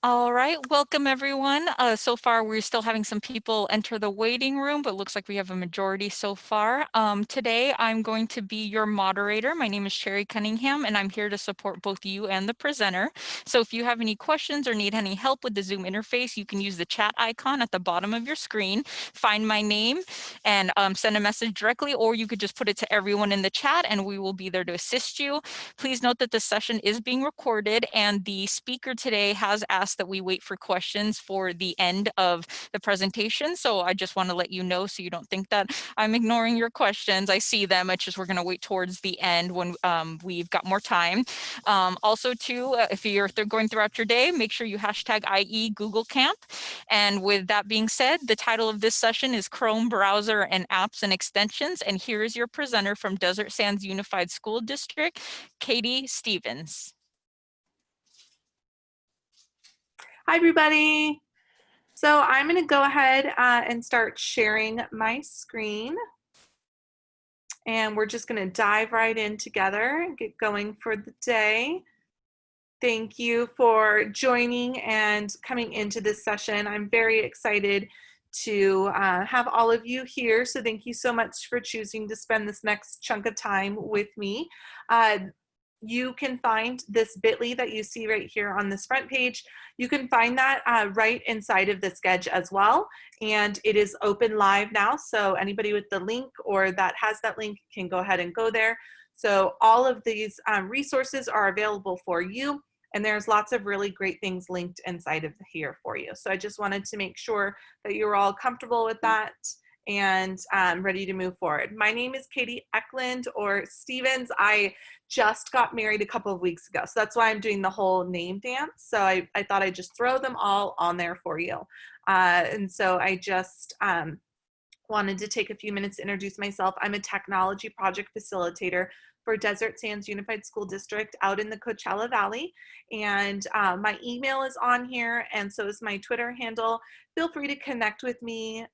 All right, welcome everyone. So far, we're still having some people enter the waiting room, but looks like we have a majority so far. Today, I'm going to be your moderator. My name is Sherry Cunningham, and I'm here to support both you and the presenter. So if you have any questions or need any help with the Zoom interface, you can use the chat icon at the bottom of your screen, find my name, and send a message directly, or you could just put it to everyone in the chat, and we will be there to assist you. Please note that this session is being recorded, and the speaker today has asked that we wait for questions for the end of the presentation. So I just want to let you know so you don't think that I'm ignoring your questions. I see them. It's just we're going to wait towards the end when we've got more time. Also, too, if you're going throughout your day, make sure you hashtag IE Google Camp. And with that being said, the title of this session is Chrome Browser and Apps and Extensions. And here is your presenter from Desert Sands Unified School District, Katie Stevens. Hi, everybody. So I'm going to go ahead and start sharing my screen. And we're just going to dive right in together and get going for the day. Thank you for joining and coming into this session. I'm very excited to have all of you here. So thank you so much for choosing to spend this next chunk of time with me. You can find this bit.ly that you see right here on this front page. You can find that right inside of the Sketch as well. And it is open live now. So anybody with the link or that has that link can go ahead and go there. So all of these resources are available for you. And there's lots of really great things linked inside of here for you. So I just wanted to make sure that you're all comfortable with that and ready to move forward. My name is Katie Eklund or Stevens. I just got married a couple of weeks ago. So that's why I'm doing the whole name dance. So I thought I'd just throw them all on there for you. And so I just wanted to take a few minutes to introduce myself. I'm a technology project facilitator for Desert Sands Unified School District out in the Coachella Valley. And my email is on here, and so is my Twitter handle. Feel free to connect with me.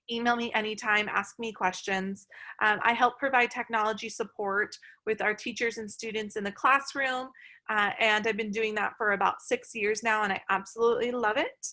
Email me anytime, ask me questions. I help provide technology support with our teachers and students in the classroom, and I've been doing that for about 6 years now, and I absolutely love it.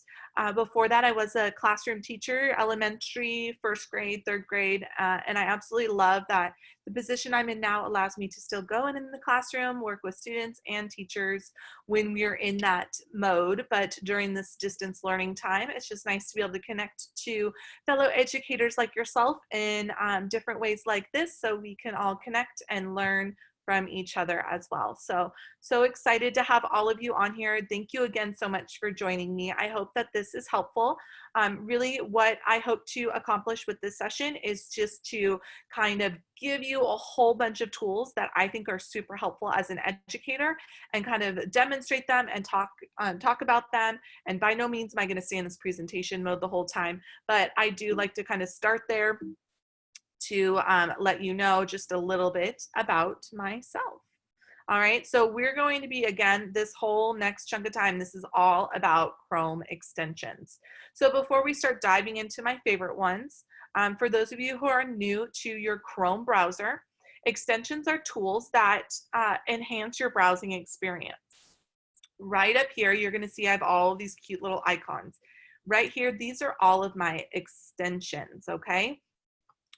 Before that, I was a classroom teacher, elementary, first grade, third grade, and I absolutely love that the position I'm in now allows me to still go in the classroom, work with students and teachers when we're in that mode. But during this distance learning time, it's just nice to be able to connect to fellow educators like yourself in different ways like this, so we can all connect and learn from each other as well. So excited to have all of you on here. Thank you again so much for joining me. I hope that this is helpful. Really what I hope to accomplish with this session is just to kind of give you a whole bunch of tools that I think are super helpful as an educator and kind of demonstrate them and talk about them. And by no means am I going to stay in this presentation mode the whole time, but I do like to kind of start there to let you know just a little bit about myself. All right, so we're going to be, again, this whole next chunk of time, this is all about Chrome extensions. So before we start diving into my favorite ones, for those of you who are new to your Chrome browser, extensions are tools that enhance your browsing experience. Right up here, you're gonna see I have all of these cute little icons. Right here, these are all of my extensions, okay?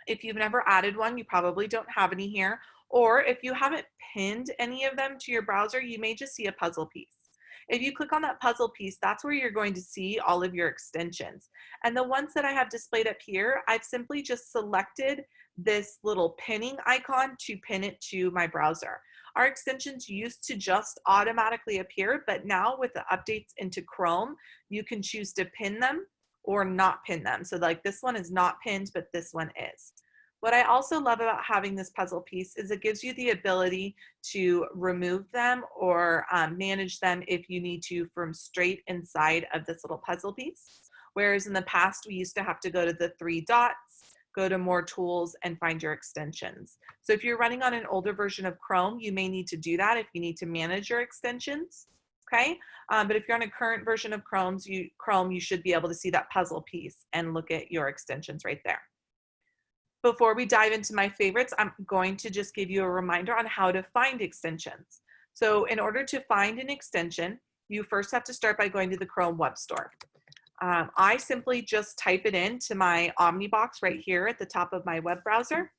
If you've never added one, you probably don't have any here. Or if you haven't pinned any of them to your browser, you may just see a puzzle piece. If you click on that puzzle piece, that's where you're going to see all of your extensions. And the ones that I have displayed up here, I've simply just selected this little pinning icon to pin it to my browser. Our extensions used to just automatically appear, but now with the updates into Chrome, you can choose to pin them or not pin them. So like this one is not pinned, but this one is. What I also love about having this puzzle piece is it gives you the ability to remove them or manage them if you need to from straight inside of this little puzzle piece. Whereas in the past, we used to have to go to the 3 dots, go to more tools and find your extensions. So if you're running on an older version of Chrome, you may need to do that if you need to manage your extensions. Okay, but if you're on a current version of Chrome, you should be able to see that puzzle piece and look at your extensions right there. Before we dive into my favorites, I'm going to just give you a reminder on how to find extensions. So in order to find an extension, you first have to start by going to the Chrome Web Store. I simply just type it into my Omnibox right here at the top of my web browser.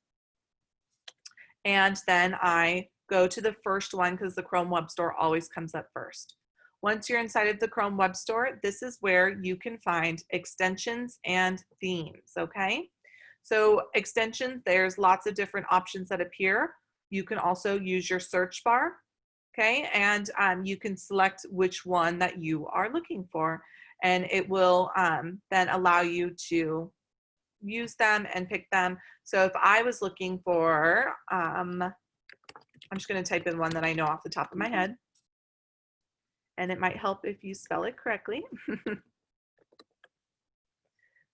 And then I go to the first one because the Chrome Web Store always comes up first. Once you're inside of the Chrome Web Store, this is where you can find extensions and themes, okay? So extensions, there's lots of different options that appear. You can also use your search bar, okay? And you can select which one that you are looking for, and it will then allow you to use them and pick them. So if I was looking for, I'm just going to type in one that I know off the top of my head, and it might help if you spell it correctly.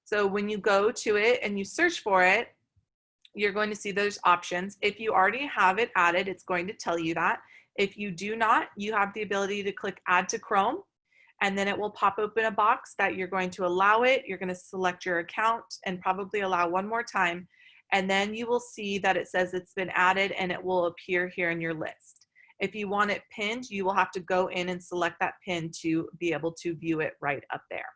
So when you go to it and you search for it, you're going to see those options. If you already have it added, it's going to tell you that. If you do not, you have the ability to click Add to Chrome, and then it will pop open a box that you're going to allow it. You're going to select your account and probably allow one more time. And then you will see that it says it's been added and it will appear here in your list. If you want it pinned, you will have to go in and select that pin to be able to view it right up there.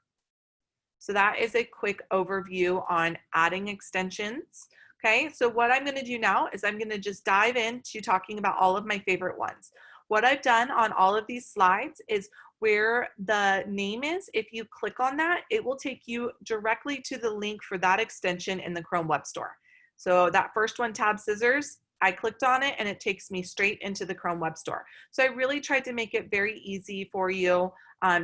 So that is a quick overview on adding extensions. Okay, so what I'm going to do now is I'm going to just dive into talking about all of my favorite ones. What I've done on all of these slides is where the name is, if you click on that, it will take you directly to the link for that extension in the Chrome Web Store. So that first one, Tab Scissors, I clicked on it and it takes me straight into the Chrome Web Store. So I really tried to make it very easy for you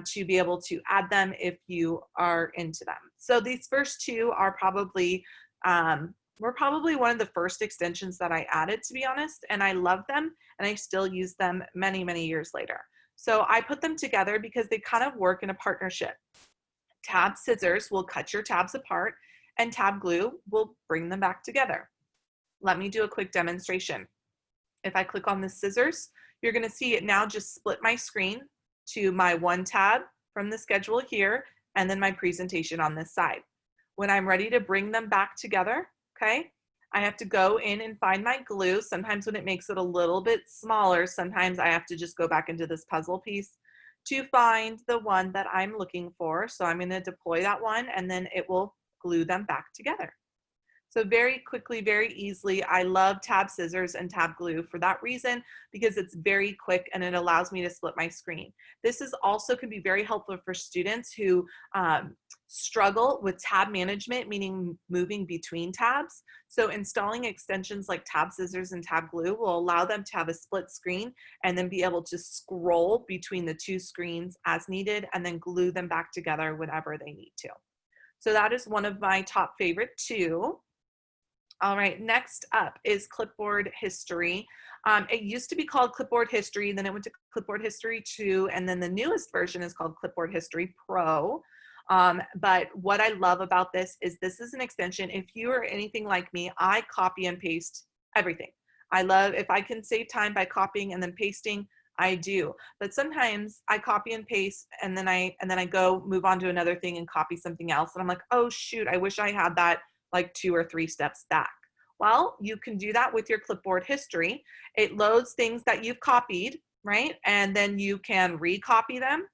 to be able to add them if you are into them. So these first two are probably, were probably one of the first extensions that I added, to be honest, and I love them and I still use them many, many years later. So I put them together because they kind of work in a partnership. Tab Scissors will cut your tabs apart and Tab Glue will bring them back together. Let me do a quick demonstration. If I click on the scissors, you're going to see it now just split my screen to my one tab from the schedule here and then my presentation on this side. When I'm ready to bring them back together, okay, I have to go in and find my glue. Sometimes when it makes it a little bit smaller, sometimes I have to just go back into this puzzle piece to find the one that I'm looking for. So I'm going to deploy that one and then it will glue them back together. So very quickly, very easily, I love Tab Scissors and Tab Glue for that reason, because it's very quick and it allows me to split my screen. This is also can be very helpful for students who struggle with tab management, meaning moving between tabs. So installing extensions like Tab Scissors and Tab Glue will allow them to have a split screen and then be able to scroll between the two screens as needed and then glue them back together whenever they need to. So that is one of my top favorite two. All right, next up is Clipboard History. It used to be called Clipboard History, then it went to Clipboard History 2, and then the newest version is called Clipboard History Pro. But what I love about this is an extension. If you are anything like me, I copy and paste everything. I love, if I can save time by copying and then pasting, I do. But sometimes I copy and paste and then I go move on to another thing and copy something else. And I'm like, oh shoot, I wish I had that like 2 or 3 steps back. Well, you can do that with your Clipboard History. It loads things that you've copied, right? And then you can recopy them.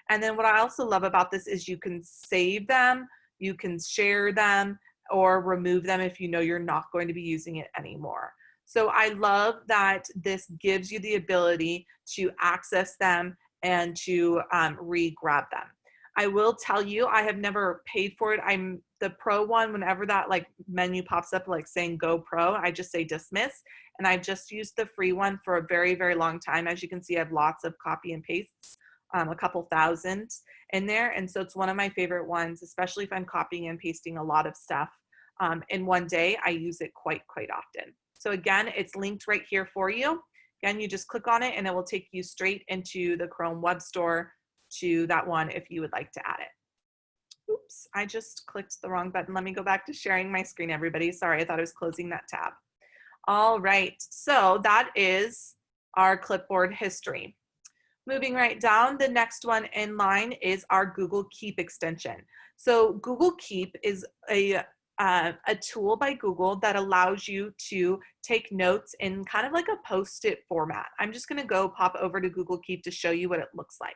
And then what I also love about this is you can save them, you can share them, or remove them if you know you're not going to be using it anymore. So I love that this gives you the ability to access them and to re-grab them. I will tell you, I have never paid for it. I'm the pro one, whenever that like menu pops up like saying go pro, I just say dismiss. And I've just used the free one for a very, very long time. As you can see, I have lots of copy and pastes, a couple thousand in there. And so it's one of my favorite ones, especially if I'm copying and pasting a lot of stuff in one day. I use it quite often. So again, it's linked right here for you. Again, you just click on it and it will take you straight into the Chrome Web Store to that one if you would like to add it. Oops, I just clicked the wrong button. Let me go back to sharing my screen, everybody. Sorry, I thought I was closing that tab. All right, so that is our Clipboard History. Moving right down, the next one in line is our Google Keep extension. So Google Keep is a tool by Google that allows you to take notes in kind of like a Post-it format. I'm just gonna go pop over to Google Keep to show you what it looks like.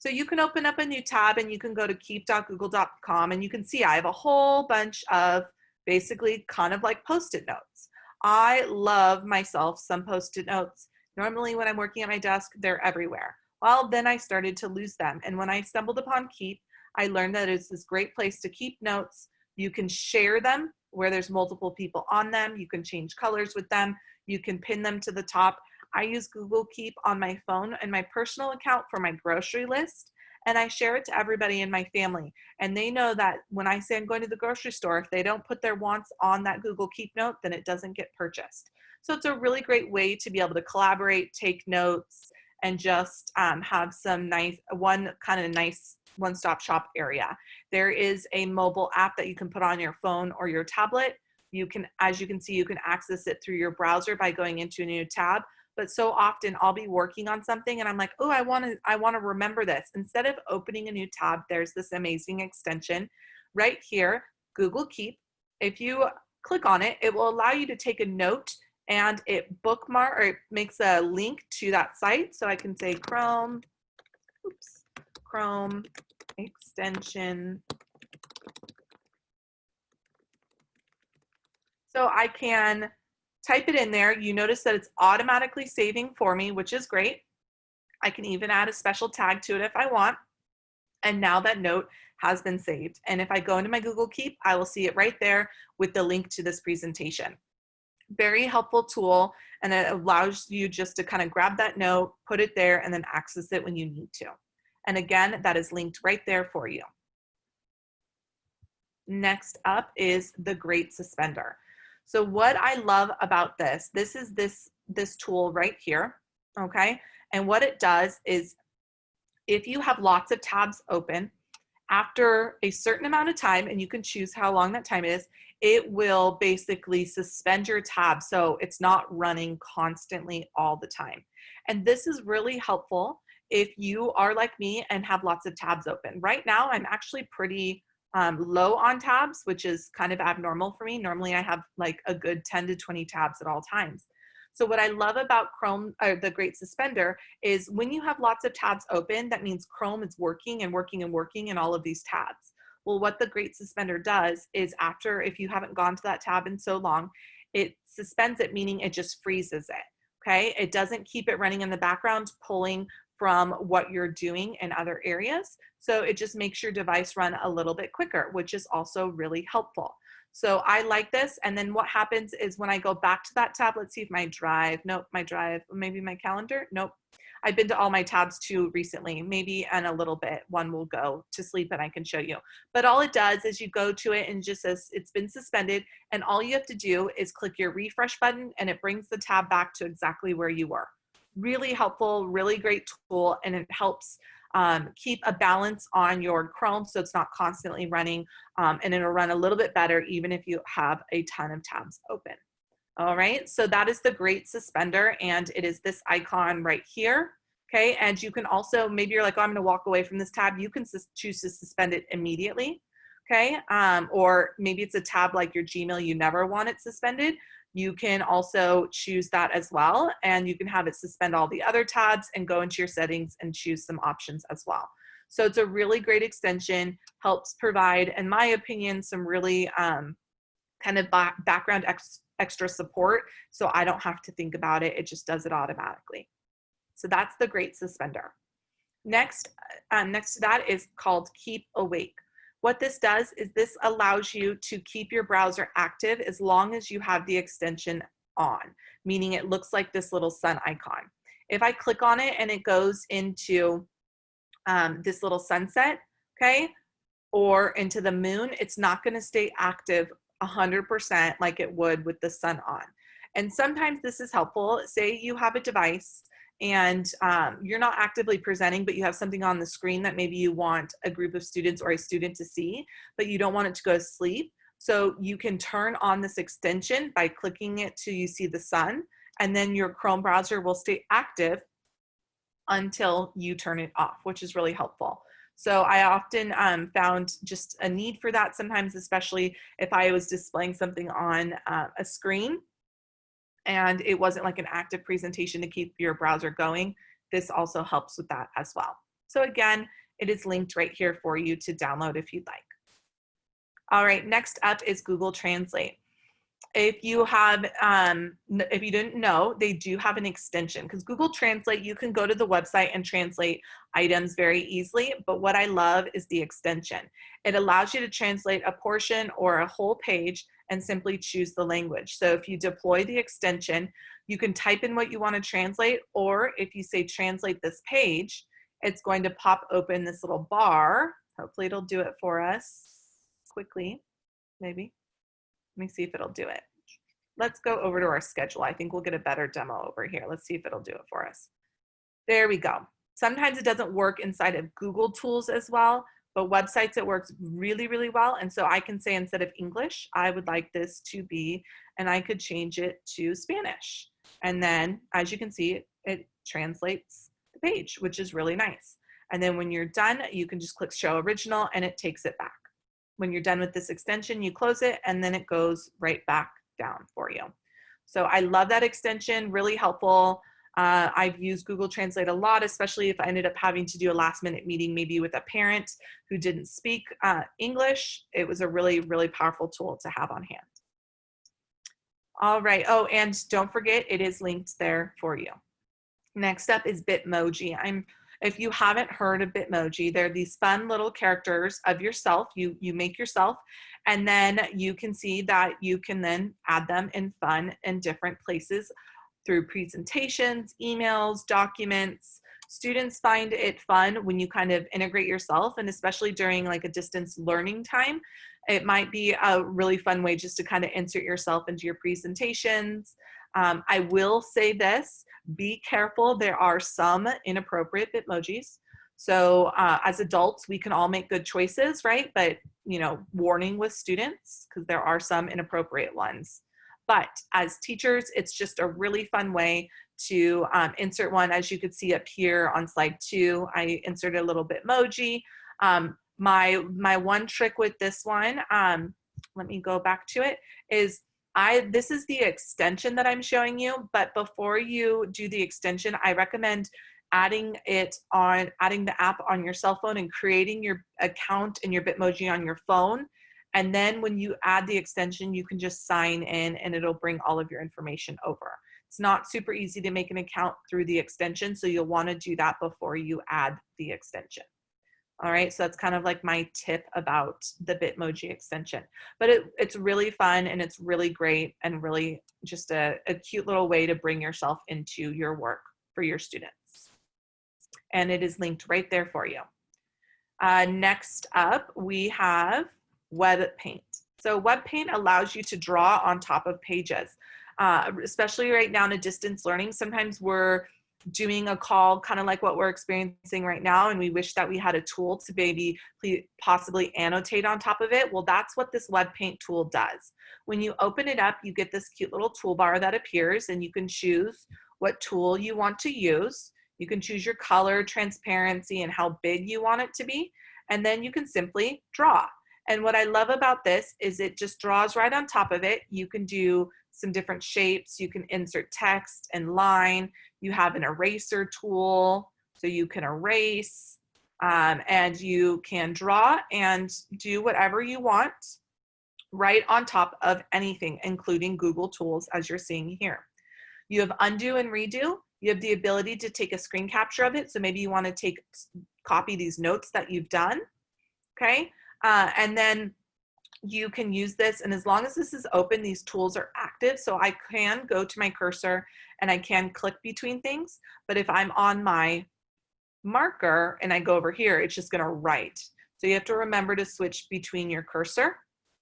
So you can open up a new tab and you can go to keep.google.com and you can see I have a whole bunch of basically kind of like Post-it notes. I love myself some Post-it notes. Normally when I'm working at my desk, they're everywhere. Well, then I started to lose them. And when I stumbled upon Keep, I learned that it's this great place to keep notes. You can share them where there's multiple people on them. You can change colors with them. You can pin them to the top. I use Google Keep on my phone and my personal account for my grocery list, and I share it to everybody in my family. And they know that when I say I'm going to the grocery store, if they don't put their wants on that Google Keep note, then it doesn't get purchased. So it's a really great way to be able to collaborate, take notes, and just have some nice, nice one-stop shop area. There is a mobile app that you can put on your phone or your tablet. You can, as you can see, you can access it through your browser by going into a new tab. But so often I'll be working on something and I'm like, oh, I want to remember this. Instead of opening a new tab, there's this amazing extension right here, Google Keep. If you click on it, it will allow you to take a note and it makes a link to that site. So I can say Chrome extension. So I can type it in there. You notice that it's automatically saving for me, which is great. I can even add a special tag to it if I want. And now that note has been saved. And if I go into my Google Keep, I will see it right there with the link to this presentation. Very helpful tool, and it allows you just to kind of grab that note, put it there, and then access it when you need to. And again, that is linked right there for you. Next up is the Great Suspender. So what I love about this is this tool right here, okay? And what it does is if you have lots of tabs open, after a certain amount of time, and you can choose how long that time is, it will basically suspend your tab so it's not running constantly all the time. And this is really helpful if you are like me and have lots of tabs open. Right now, I'm actually pretty low on tabs, which is kind of abnormal for me. Normally I have like a good 10 to 20 tabs at all times. So what I love about Chrome, or the Great Suspender, is when you have lots of tabs open, that means Chrome is working and working and working in all of these tabs. Well, what the Great Suspender does is after, if you haven't gone to that tab in so long, it suspends it, meaning it just freezes it, okay? It doesn't keep it running in the background, pulling from what you're doing in other areas. So it just makes your device run a little bit quicker, which is also really helpful. So I like this. And then what happens is when I go back to that tab, let's see if my drive, nope, my drive, maybe my calendar, nope. I've been to all my tabs too recently, maybe in a little bit, one will go to sleep and I can show you. But all it does is you go to it and just says it's been suspended, and all you have to do is click your refresh button and it brings the tab back to exactly where you were. Really helpful, really great tool, and it helps keep a balance on your Chrome so it's not constantly running, and it'll run a little bit better even if you have a ton of tabs open. All right, so that is the Great Suspender, and it is this icon right here. Okay, and you can also, maybe you're like, oh, I'm gonna walk away from this tab. You can choose to suspend it immediately, okay? Or maybe it's a tab like your Gmail, you never want it suspended. You can also choose that as well, and you can have it suspend all the other tabs and go into your settings and choose some options as well. So it's a really great extension, helps provide, in my opinion, some really kind of background extra support, so I don't have to think about it. It just does it automatically. So that's the Great Suspender. Next to that is called Keep Awake. What this does is this allows you to keep your browser active as long as you have the extension on, meaning it looks like this little sun icon. If I click on it and it goes into this little sunset, okay, or into the moon, it's not going to stay active 100% like it would with the sun on. And sometimes this is helpful. Say you have a device and you're not actively presenting, but you have something on the screen that maybe you want a group of students or a student to see, but you don't want it to go to sleep. So you can turn on this extension by clicking it till you see the sun, and then your Chrome browser will stay active until you turn it off, which is really helpful. So I often found just a need for that sometimes, especially if I was displaying something on a screen and it wasn't like an active presentation to keep your browser going. This also helps with that as well. So again, it is linked right here for you to download if you'd like. All right, next up is Google Translate. If you have, if you didn't know, they do have an extension, because Google Translate, you can go to the website and translate items very easily, but what I love is the extension. It allows you to translate a portion or a whole page and simply choose the language. So if you deploy the extension, you can type in what you want to translate, or if you say translate this page, it's going to pop open this little bar. Hopefully it'll do it for us quickly, maybe. Let me see if it'll do it. Let's go over to our schedule. I think we'll get a better demo over here. Let's see if it'll do it for us. There we go. Sometimes it doesn't work inside of Google tools as well, but websites it works really, really well. And so I can say instead of English, I would like this to be, and I could change it to Spanish. And then as you can see, it translates the page, which is really nice. And then when you're done, you can just click show original and it takes it back. When you're done with this extension, you close it and then it goes right back down for you. So I love that extension, really helpful. I've used Google Translate a lot, especially if I ended up having to do a last minute meeting, maybe with a parent who didn't speak English. It was a really, really powerful tool to have on hand. All right, oh, and don't forget, it is linked there for you. Next up is Bitmoji. If you haven't heard of Bitmoji, they're these fun little characters of yourself. You make yourself, and then you can see that you can then add them in fun and different places through presentations, emails, documents. Students find it fun when you kind of integrate yourself, and especially during like a distance learning time, it might be a really fun way just to kind of insert yourself into your presentations. I will say this, be careful, there are some inappropriate Bitmojis. So as adults, we can all make good choices, right? But, you know, warning with students, because there are some inappropriate ones. But as teachers, it's just a really fun way to insert one. As you could see up here on slide 2, I inserted a little Bitmoji. My one trick with this one, let me go back to it, is this is the extension that I'm showing you, but before you do the extension, I recommend adding the app on your cell phone and creating your account and your Bitmoji on your phone. And then when you add the extension, you can just sign in and it'll bring all of your information over. It's not super easy to make an account through the extension, so you'll want to do that before you add the extension. All right, so that's kind of like my tip about the Bitmoji extension. But it's really fun and it's really great and really just a cute little way to bring yourself into your work for your students. And it is linked right there for you. Next up, we have WebPaint. So WebPaint allows you to draw on top of pages, especially right now in a distance learning. Sometimes we're doing a call kind of like what we're experiencing right now, and we wish that we had a tool to maybe possibly annotate on top of it. Well, that's what this WebPaint tool does. When you open it up, you get this cute little toolbar that appears, and you can choose what tool you want to use. You can choose your color, transparency, and how big you want it to be, and then you can simply draw. And what I love about this is it just draws right on top of it. You can do some different shapes. You can insert text and line. You have an eraser tool, so you can erase, and you can draw and do whatever you want right on top of anything, including Google tools, as you're seeing here. You have undo and redo. You have the ability to take a screen capture of it. So maybe you want to copy these notes that you've done, okay? And then you can use this, and as long as this is open, these tools are active. So I can go to my cursor and I can click between things, but if I'm on my marker and I go over here, it's just gonna write. So you have to remember to switch between your cursor,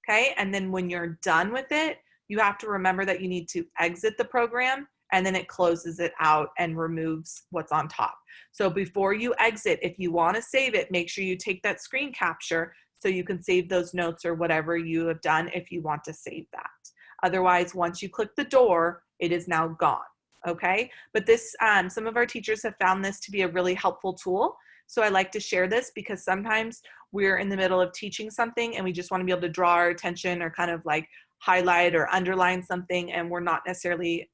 okay? And then when you're done with it, you have to remember that you need to exit the program, and then it closes it out and removes what's on top. So before you exit, if you wanna save it, make sure you take that screen capture so you can save those notes or whatever you have done if you want to save that. Otherwise, once you click the door, it is now gone, okay? But this, some of our teachers have found this to be a really helpful tool. So I like to share this because sometimes we're in the middle of teaching something and we just want to be able to draw our attention or kind of like highlight or underline something, and we're not necessarily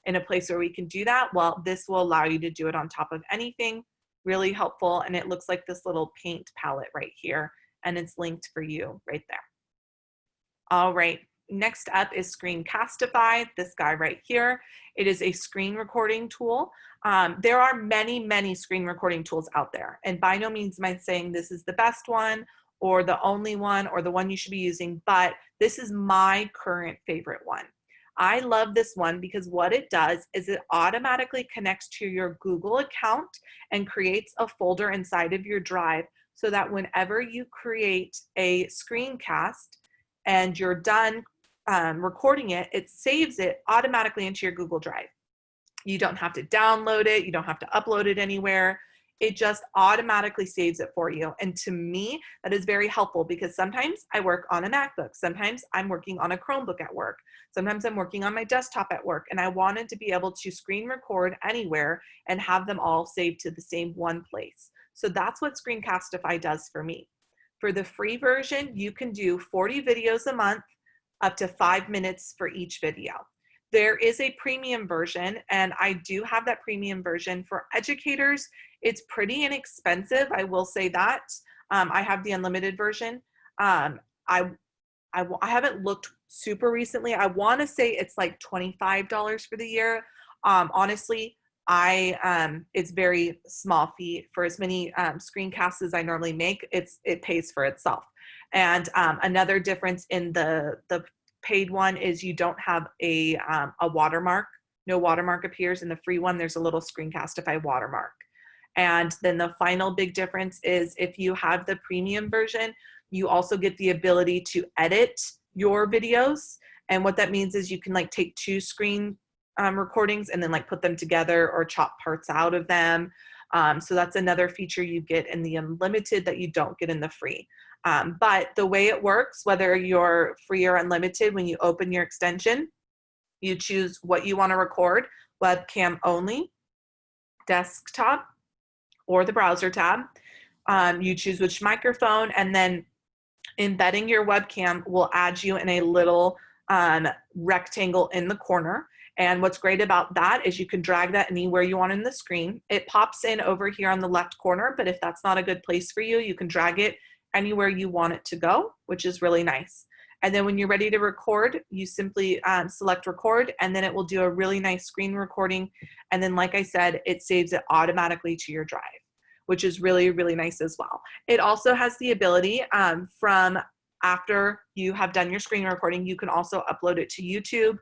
in a place where we can do that. Well, this will allow you to do it on top of anything Really helpful. And it looks like this little paint palette right here, and it's linked for you right there. All right, next up is Screencastify, this guy right here. It is a screen recording tool. There are many, many screen recording tools out there, and by no means am I saying this is the best one or the only one or the one you should be using, but this is my current favorite one. I love this one because what it does is it automatically connects to your Google account and creates a folder inside of your drive so that whenever you create a screencast and you're done recording it, it saves it automatically into your Google Drive. You don't have to download it. You don't have to upload it anywhere. It just automatically saves it for you. And to me, that is very helpful because sometimes I work on a MacBook. Sometimes I'm working on a Chromebook at work. Sometimes I'm working on my desktop at work. And I wanted to be able to screen record anywhere and have them all saved to the same one place. So that's what Screencastify does for me. For the free version, you can do 40 videos a month, up to 5 minutes for each video. There is a premium version, and I do have that premium version. For educators, it's pretty inexpensive, I will say that. I have the unlimited version. I haven't looked super recently. I want to say it's like $25 for the year. Honestly, it's very small fee for as many screencasts as I normally make. It pays for itself. And another difference in the paid one is you don't have a watermark. No watermark appears. In the free one, there's a little Screencastify watermark. And then the final big difference is if you have the premium version, you also get the ability to edit your videos. And what that means is you can like take two screen recordings and then like put them together or chop parts out of them. So that's another feature you get in the unlimited that you don't get in the free. But the way it works, whether you're free or unlimited, when you open your extension, you choose what you want to record, webcam only, desktop, or the browser tab. You choose which microphone, and then embedding your webcam will add you in a little rectangle in the corner. And what's great about that is you can drag that anywhere you want in the screen. It pops in over here on the left corner, but if that's not a good place for you, you can drag it anywhere you want it to go, which is really nice. And then when you're ready to record, you simply select record, and then it will do a really nice screen recording. And then, like I said, it saves it automatically to your drive, which is really, really nice as well. It also has the ability from after you have done your screen recording, you can also upload it to YouTube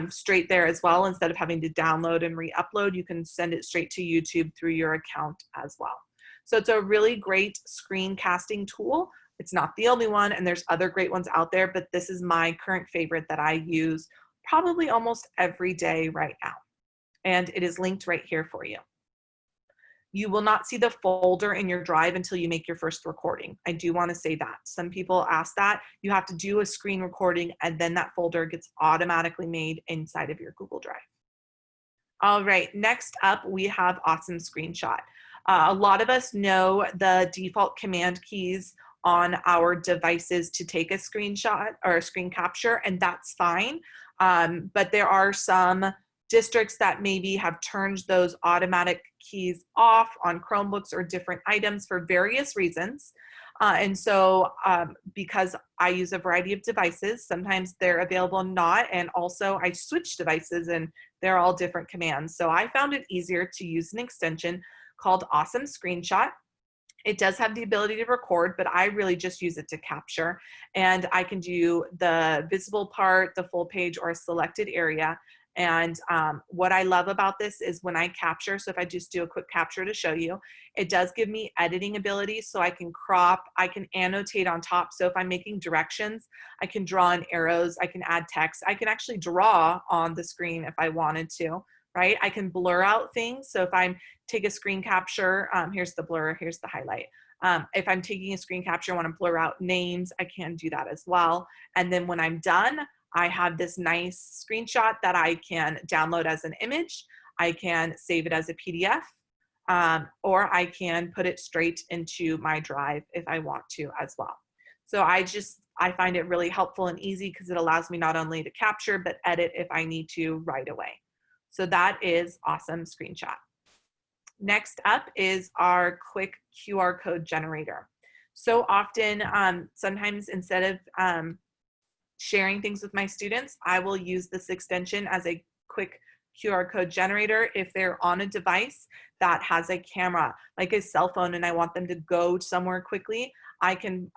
straight there as well. Instead of having to download and re-upload, you can send it straight to YouTube through your account as well. So it's a really great screencasting tool. It's not the only one, and there's other great ones out there, but this is my current favorite that I use probably almost every day right now. And it is linked right here for you. You will not see the folder in your drive until you make your first recording. I do want to say that. Some people ask that. You have to do a screen recording, and then that folder gets automatically made inside of your Google Drive. All right, next up, we have Awesome Screenshot. A lot of us know the default command keys on our devices to take a screenshot or a screen capture, and that's fine. But there are some districts that maybe have turned those automatic keys off on Chromebooks or different items for various reasons. And so because I use a variety of devices, sometimes they're available not, and also I switch devices and they're all different commands. So I found it easier to use an extension called Awesome Screenshot. It does have the ability to record, but I really just use it to capture. And I can do the visible part, the full page, or a selected area. And what I love about this is when I capture, so if I just do a quick capture to show you, it does give me editing ability, so I can crop, I can annotate on top. So if I'm making directions, I can draw in arrows, I can add text, I can actually draw on the screen if I wanted to, right? I can blur out things. So if I take a screen capture, here's the blur, here's the highlight. If I'm taking a screen capture, I want to blur out names, I can do that as well. And then when I'm done, I have this nice screenshot that I can download as an image. I can save it as a PDF, or I can put it straight into my drive if I want to as well. So I find it really helpful and easy because it allows me not only to capture, but edit if I need to right away. So that is Awesome Screenshot. Next up is our quick QR code generator. So often, sometimes instead of sharing things with my students, I will use this extension as a quick QR code generator if they're on a device that has a camera, like a cell phone, and I want them to go somewhere quickly. I can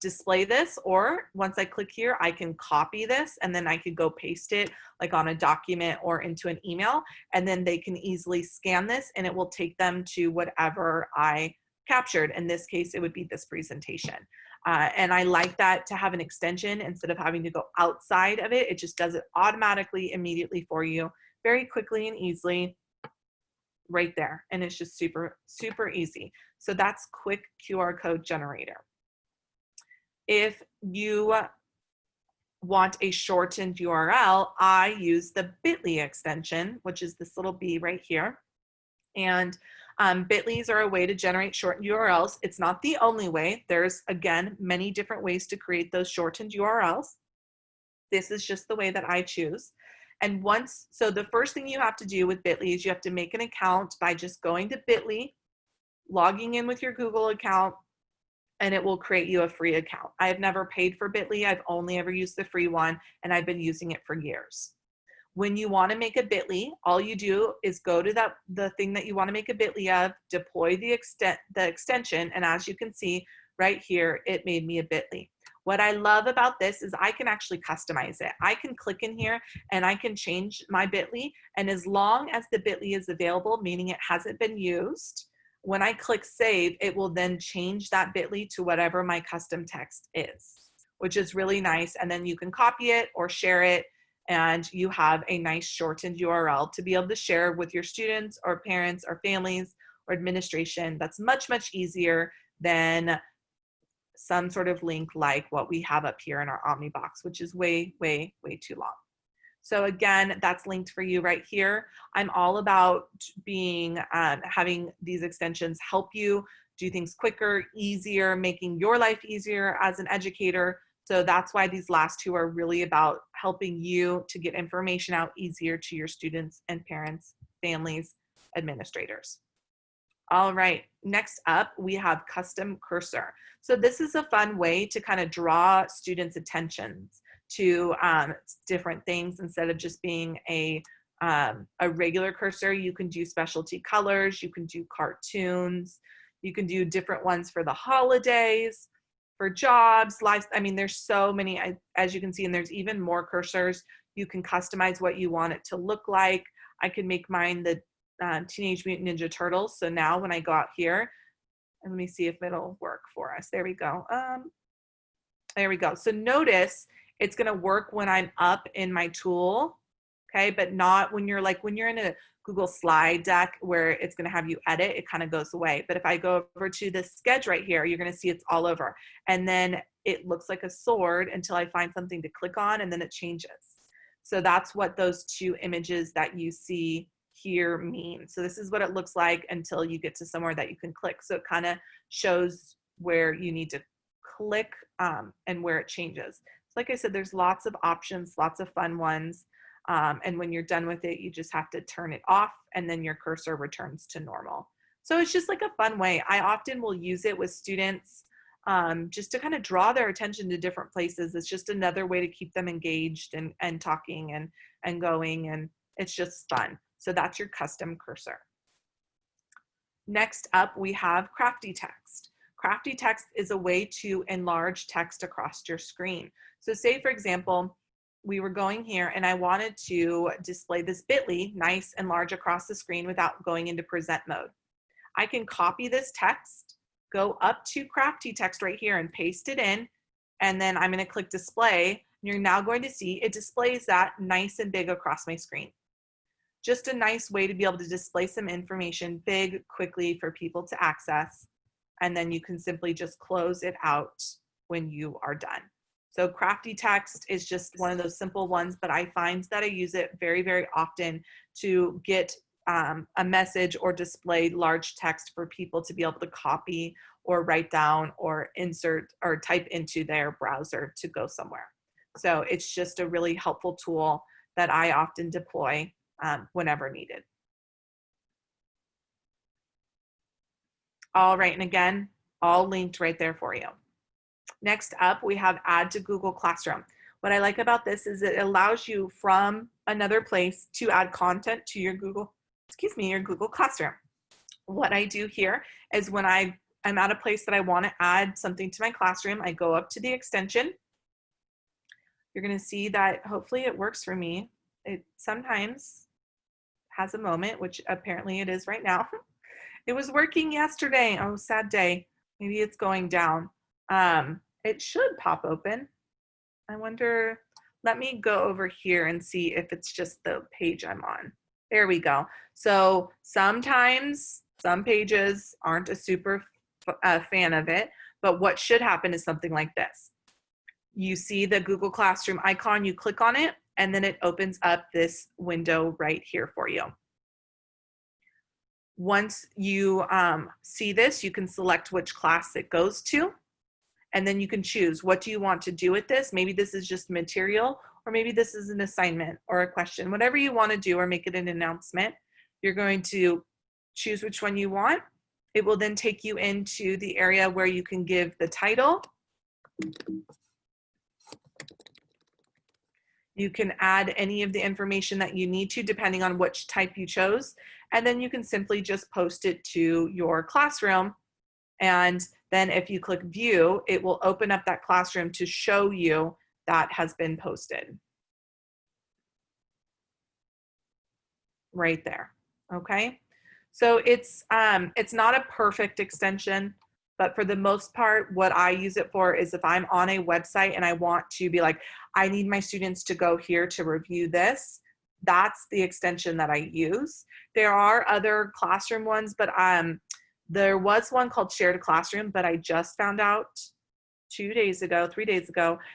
display this, or once I click here, I can copy this and then I could go paste it like on a document or into an email, and then they can easily scan this and it will take them to whatever I captured. In this case, it would be this presentation. And I like that to have an extension instead of having to go outside of it. It just does it automatically, immediately for you, very quickly and easily right there. And it's just super, super easy. So that's quick QR code generator. If you want a shortened URL, I use the Bitly extension, which is this little B right here. And Bitlys are a way to generate shortened URLs. It's not the only way. There's, again, many different ways to create those shortened URLs. This is just the way that I choose. And so the first thing you have to do with Bitly is you have to make an account by just going to Bitly, logging in with your Google account, and it will create you a free account. I have never paid for Bitly. I've only ever used the free one, and I've been using it for years. When you want to make a Bitly, all you do is go to the thing that you want to make a Bitly of, deploy the extension, and as you can see right here, it made me a Bitly. What I love about this is I can actually customize it. I can click in here and I can change my Bitly, and as long as the Bitly is available, meaning it hasn't been used, when I click save, it will then change that Bitly to whatever my custom text is, which is really nice. And then you can copy it or share it, and you have a nice shortened URL to be able to share with your students or parents or families or administration. That's much, much easier than some sort of link like what we have up here in our Omnibox, which is way, way, way too long. So again, that's linked for you right here. I'm all about having these extensions help you do things quicker, easier, making your life easier as an educator. So that's why these last two are really about helping you to get information out easier to your students and parents, families, administrators. All right, next up, we have custom cursor. So this is a fun way to kind of draw students' attentions to different things. Instead of just being a regular cursor, you can do specialty colors, you can do cartoons, you can do different ones for the holidays, for jobs, lives. I mean, there's so many, as you can see, and there's even more cursors. You can customize what you want it to look like. I can make mine the Teenage Mutant Ninja Turtles. So now when I go out here, and let me see if it'll work for us. There we go. There we go. So notice it's going to work when I'm up in my tool, okay, but not when you're in a Google slide deck where it's going to have you edit, it kind of goes away. But if I go over to the sketch right here, you're going to see it's all over. And then it looks like a sword until I find something to click on, and then it changes. So that's what those two images that you see here mean. So this is what it looks like until you get to somewhere that you can click. So it kind of shows where you need to click and where it changes. So like I said, there's lots of options, lots of fun ones. And when you're done with it, you just have to turn it off, and then your cursor returns to normal. So it's just like a fun way. I often will use it with students just to kind of draw their attention to different places. It's just another way to keep them engaged and talking and going, and it's just fun. So that's your custom cursor. Next up, we have Crafty Text. Crafty Text is a way to enlarge text across your screen. So say, for example, we were going here and I wanted to display this Bitly nice and large across the screen without going into present mode. I can copy this text, go up to Crafty Text right here and paste it in, and then I'm going to click display. And you're now going to see it displays that nice and big across my screen. Just a nice way to be able to display some information big, quickly for people to access. And then you can simply just close it out when you are done. So Crafty Text is just one of those simple ones, but I find that I use it very, very often to get a message or display large text for people to be able to copy or write down or insert or type into their browser to go somewhere. So it's just a really helpful tool that I often deploy whenever needed. All right, and again, all linked right there for you. Next up, we have Add to Google Classroom. What I like about this is it allows you from another place to add content to your Google Classroom. What I do here is when I'm at a place that I want to add something to my classroom, I go up to the extension. You're going to see that hopefully it works for me. It sometimes has a moment, which apparently it is right now. It was working yesterday. Oh, sad day. Maybe it's going down. It should pop open. I wonder, let me go over here and see if it's just the page I'm on. There we go. So sometimes some pages aren't a super fan of it, but what should happen is something like this. You see the Google Classroom icon, you click on it, and then it opens up this window right here for you. Once you see this, you can select which class it goes to, and then you can choose what do you want to do with this. Maybe this is just material, or maybe this is an assignment or a question. Whatever you want to do or make it an announcement, you're going to choose which one you want. It will then take you into the area where you can give the title. You can add any of the information that you need to depending on which type you chose. And then you can simply just post it to your classroom. And then if you click view, it will open up that classroom to show you that has been posted. Right there, okay? So it's not a perfect extension, but for the most part, what I use it for is if I'm on a website and I want to be like, I need my students to go here to review this, that's the extension that I use. There are other classroom ones, but there was one called Share to Classroom, but I just found out 3 days ago,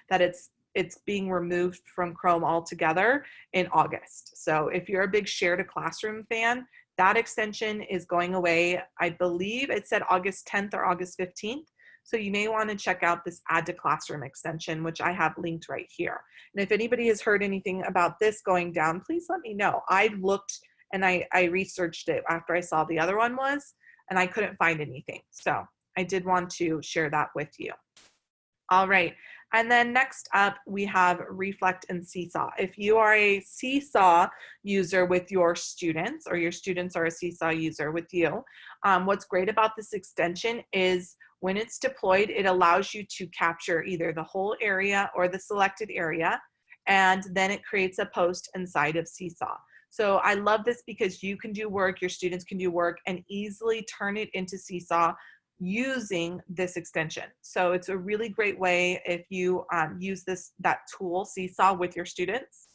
that it's being removed from Chrome altogether in August. So if you're a big Share to Classroom fan, that extension is going away. I believe it said August 10th or August 15th. So you may want to check out this Add to Classroom extension, which I have linked right here. And if anybody has heard anything about this going down, please let me know. I looked and I researched it after I saw the other one was, and I couldn't find anything. So I did want to share that with you. All right. And then next up, we have Reflect and Seesaw. If you are a Seesaw user with your students, or your students are a Seesaw user with you, what's great about this extension is when it's deployed, it allows you to capture either the whole area or the selected area, and then it creates a post inside of Seesaw. So I love this because you can do work, your students can do work, and easily turn it into Seesaw using this extension. So it's a really great way if you use that tool, Seesaw, with your students,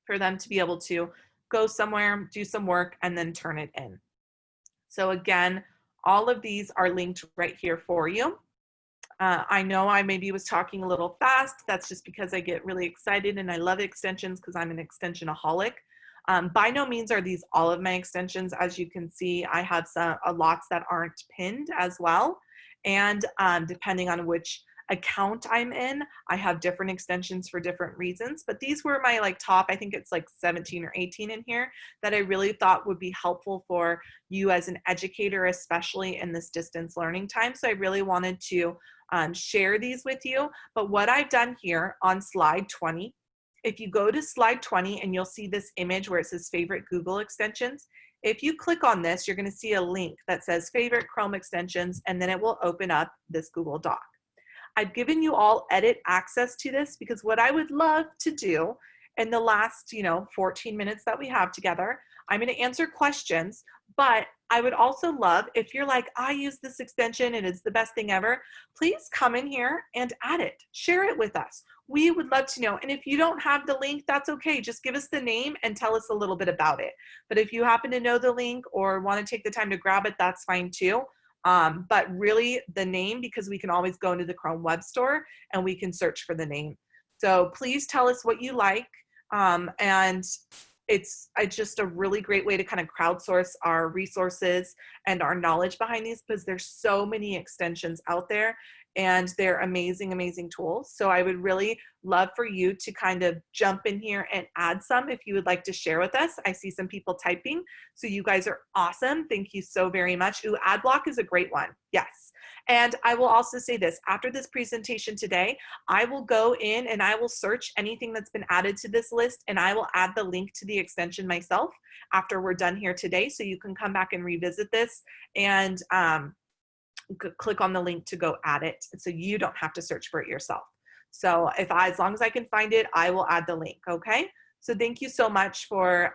for them to be able to go somewhere, do some work, and then turn it in. So again, all of these are linked right here for you. I know I maybe was talking a little fast. That's just because I get really excited and I love extensions because I'm an extensionaholic. By no means are these all of my extensions. As you can see, I have lots that aren't pinned as well. And depending on which account I'm in, I have different extensions for different reasons. But these were my top, I think it's 17 or 18 in here that I really thought would be helpful for you as an educator, especially in this distance learning time. So I really wanted to share these with you. But what I've done here on slide 20, if you go to slide 20 and you'll see this image where it says favorite Google extensions, if you click on this, you're going to see a link that says favorite Chrome extensions, and then it will open up this Google Doc. I've given you all edit access to this because what I would love to do in the last 14 minutes that we have together, I'm going to answer questions, but I would also love, if you're like, I use this extension and it's the best thing ever, please come in here and add it. Share it with us. We would love to know. And if you don't have the link, that's okay. Just give us the name and tell us a little bit about it. But if you happen to know the link or want to take the time to grab it, that's fine too. But really the name, because we can always go into the Chrome Web Store and we can search for the name. So please tell us what you like. And it's just a really great way to kind of crowdsource our resources and our knowledge behind these, because there's so many extensions out there. and they're amazing, amazing tools. So I would really love for you to kind of jump in here and add some if you would like to share with us. I see some people typing, so you guys are awesome. Thank you so very much. Ooh, ad block is a great one. Yes. And I will also say this, after this presentation today, I will go in and I will search anything that's been added to this list, and I will add the link to the extension myself after we're done here today. So you can come back and revisit this and click on the link to go add it. So you don't have to search for it yourself. So as long as I can find it, I will add the link, okay? So thank you so much for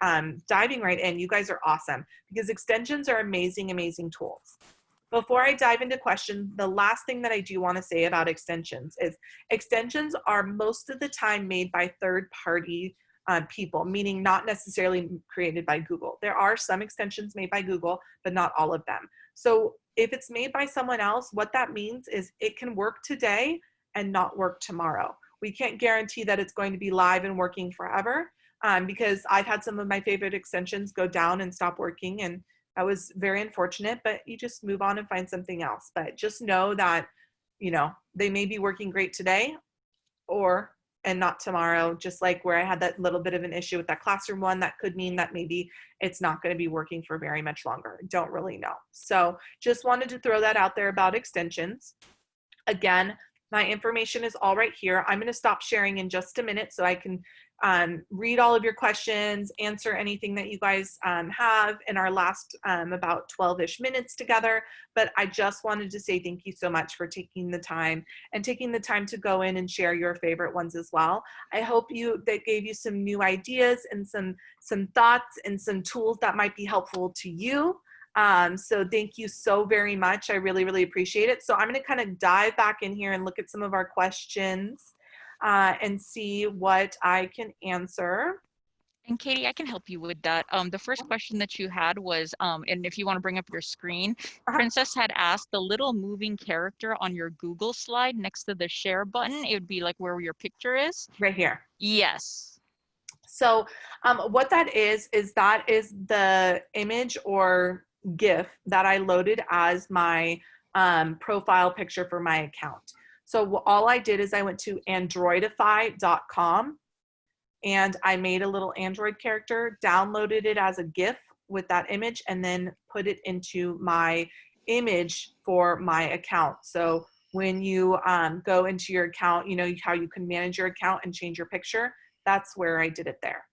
diving right in. You guys are awesome because extensions are amazing, amazing tools. Before I dive into questions, the last thing that I do want to say about extensions is extensions are most of the time made by third-party people, meaning not necessarily created by Google. There are some extensions made by Google, but not all of them. So if it's made by someone else, what that means is it can work today and not work tomorrow. We can't guarantee that it's going to be live and working forever because I've had some of my favorite extensions go down and stop working, and that was very unfortunate, but you just move on and find something else. But just know that, you know, they may be working great today and not tomorrow, just like where I had that little bit of an issue with that classroom one. That could mean that maybe it's not going to be working for very much longer. Don't really know. So just wanted to throw that out there about extensions. Again, my information is all right here. I'm going to stop sharing in just a minute so I can read all of your questions, answer anything that you guys have in our last about 12-ish minutes together. But I just wanted to say thank you so much for taking the time to go in and share your favorite ones as well. I hope that gave you some new ideas and some thoughts and some tools that might be helpful to you. So thank you so very much. I really, really appreciate it. So I'm going to kind of dive back in here and look at some of our questions and see what I can answer. And Katie, I can help you with that. The first question that you had was, and if you want to bring up your screen, Princess had asked the little moving character on your Google slide next to the share button. It would be like where your picture is. Right here. Yes. So what that is the image or GIF that I loaded as my profile picture for my account. So all I did is I went to Androidify.com and I made a little Android character, downloaded it as a GIF with that image, and then put it into my image for my account. So when you go into your account, you know how you can manage your account and change your picture. That's where I did it there.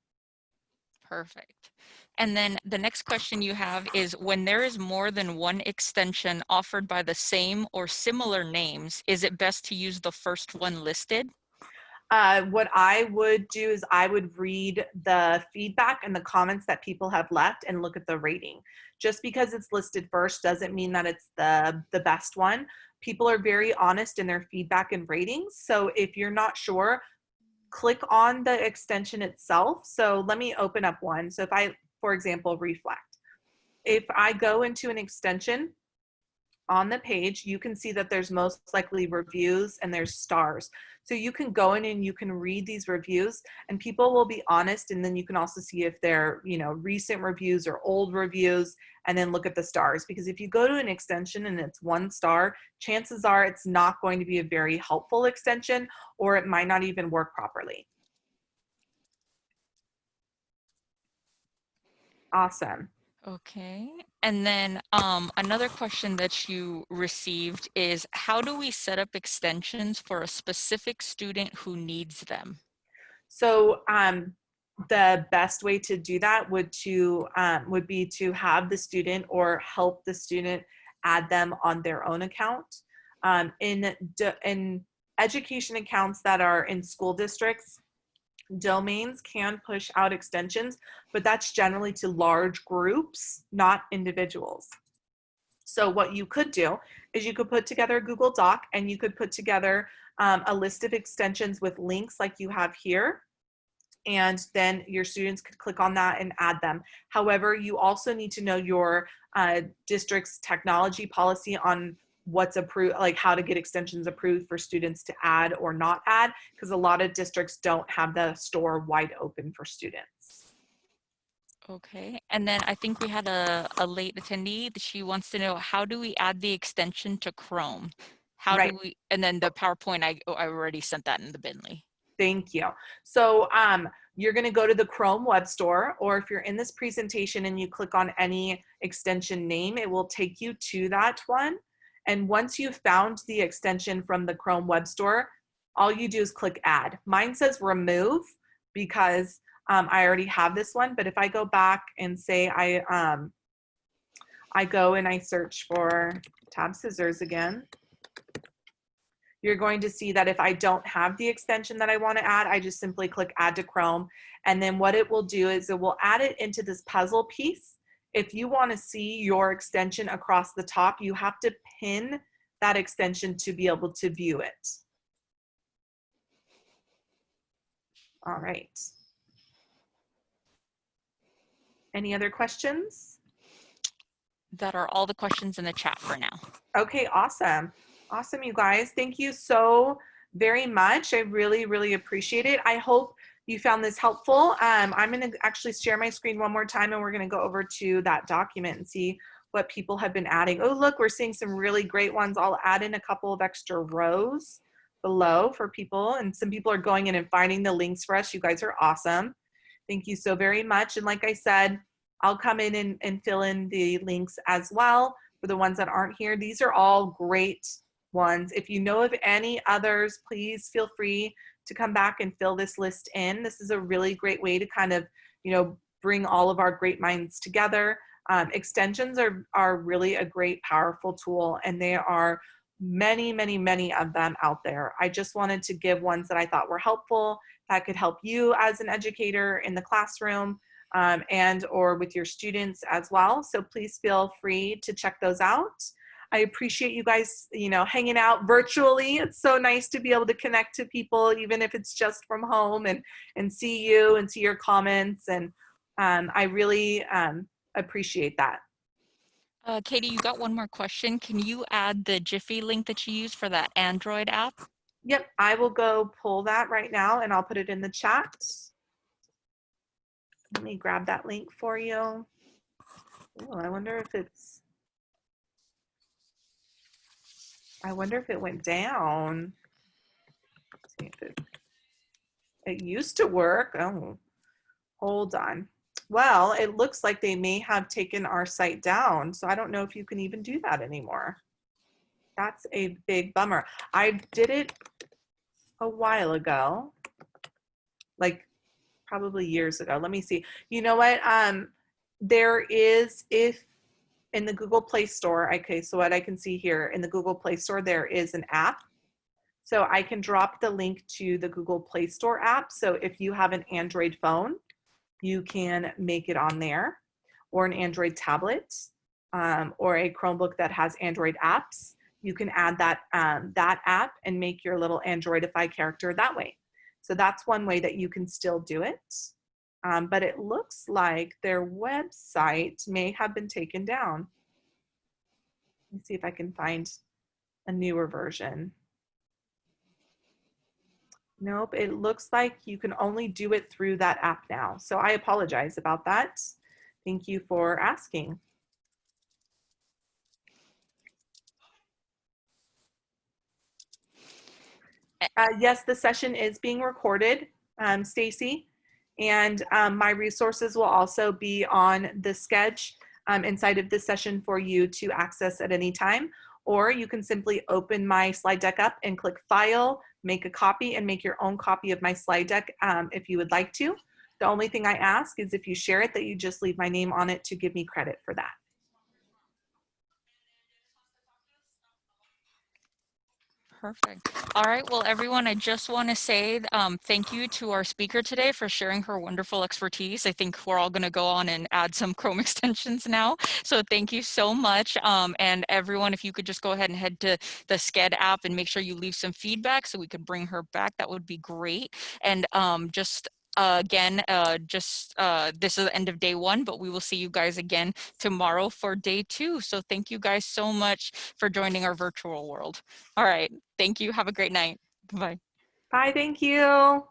Perfect. And then the next question you have is, when there is more than one extension offered by the same or similar names, is it best to use the first one listed? What I would do is I would read the feedback and the comments that people have left and look at the rating. Just because it's listed first doesn't mean that it's the best one. People are very honest in their feedback and ratings. So if you're not sure, click on the extension itself. So let me open up one. So if I, for example, reflect, if I go into an extension on the page, you can see that there's most likely reviews and there's stars. So you can go in and you can read these reviews and people will be honest. And then you can also see if they're, you know, recent reviews or old reviews, and then look at the stars. Because if you go to an extension and it's 1 star, chances are it's not going to be a very helpful extension, or it might not even work properly. Awesome. Okay. And then another question that you received is, how do we set up extensions for a specific student who needs them? So the best way to do that would be to have the student or help the student add them on their own account. In education accounts that are in school districts, domains can push out extensions, but that's generally to large groups, not individuals. So what you could do is you could put together a Google Doc and you could put together a list of extensions with links like you have here. And then your students could click on that and add them. However, you also need to know your district's technology policy on what's approved, like how to get extensions approved for students to add or not add, because a lot of districts don't have the store wide open for students. Okay. And then I think we had a late attendee. She wants to know, how do we add the extension to Chrome? How Right. do we, and then the PowerPoint, I already sent that in the Bitly. Thank you. So you're going to go to the Chrome Web Store, or if you're in this presentation and you click on any extension name, it will take you to that one. And once you've found the extension from the Chrome Web Store, all you do is click Add. Mine says Remove because I already have this one. But if I go back and say I go and I search for tab scissors again, you're going to see that if I don't have the extension that I want to add, I just simply click Add to Chrome. And then what it will do is it will add it into this puzzle piece. If you want to see your extension across the top, you have to pin that extension to be able to view it. All right. Any other questions? That are all the questions in the chat for now. Okay, awesome. Awesome, you guys. Thank you so very much. I really, really appreciate it. I hope you found this helpful. I'm going to actually share my screen one more time and we're going to go over to that document and see what people have been adding. Oh, look, we're seeing some really great ones. I'll add in a couple of extra rows below for people, and some people are going in and finding the links for us. You guys are awesome. Thank you so very much. And like I said, I'll come in and fill in the links as well for the ones that aren't here. These are all great ones. If you know of any others, please feel free to come back and fill this list in. This is a really great way to kind of, bring all of our great minds together. Extensions are really a great, powerful tool, and there are many, many, many of them out there. I just wanted to give ones that I thought were helpful, that could help you as an educator in the classroom, and or with your students as well. So please feel free to check those out. I appreciate you guys, hanging out virtually. It's so nice to be able to connect to people, even if it's just from home, and see you and see your comments. And I really appreciate that. Katie, you got one more question. Can you add the Jiffy link that you use for that Android app? Yep, I will go pull that right now and I'll put it in the chat. Let me grab that link for you. Oh, I wonder if it went down. Let's see if it used to work. Oh, hold on. Well, it looks like they may have taken our site down, so I don't know if you can even do that anymore. That's a big bummer. I did it a while ago, like probably years ago. Let me see. You know what? There is, if in the Google Play Store, okay, so what I can see here in the Google Play Store, there is an app. So I can drop the link to the Google Play Store app. So if you have an Android phone, you can make it on there, or an Android tablet, or a Chromebook that has Android apps. You can add that app and make your little Androidify character that way. So that's one way that you can still do it. But it looks like their website may have been taken down. Let me see if I can find a newer version. Nope, it looks like you can only do it through that app now. So I apologize about that. Thank you for asking. Yes, the session is being recorded, Stacy, and my resources will also be on the sketch inside of this session for you to access at any time. Or you can simply open my slide deck up and click File, make a copy, and make your own copy of my slide deck if you would like to. The only thing I ask is if you share it, that you just leave my name on it to give me credit for that. Perfect. All right. Well, everyone, I just want to say thank you to our speaker today for sharing her wonderful expertise. I think we're all going to go on and add some Chrome extensions now. So thank you so much. And everyone, if you could just go ahead and head to the Sched app and make sure you leave some feedback so we could bring her back, that would be great. And again, this is the end of day one, but we will see you guys again tomorrow for day two. So thank you guys so much for joining our virtual world. All right. Thank you. Have a great night. Bye. Bye, thank you.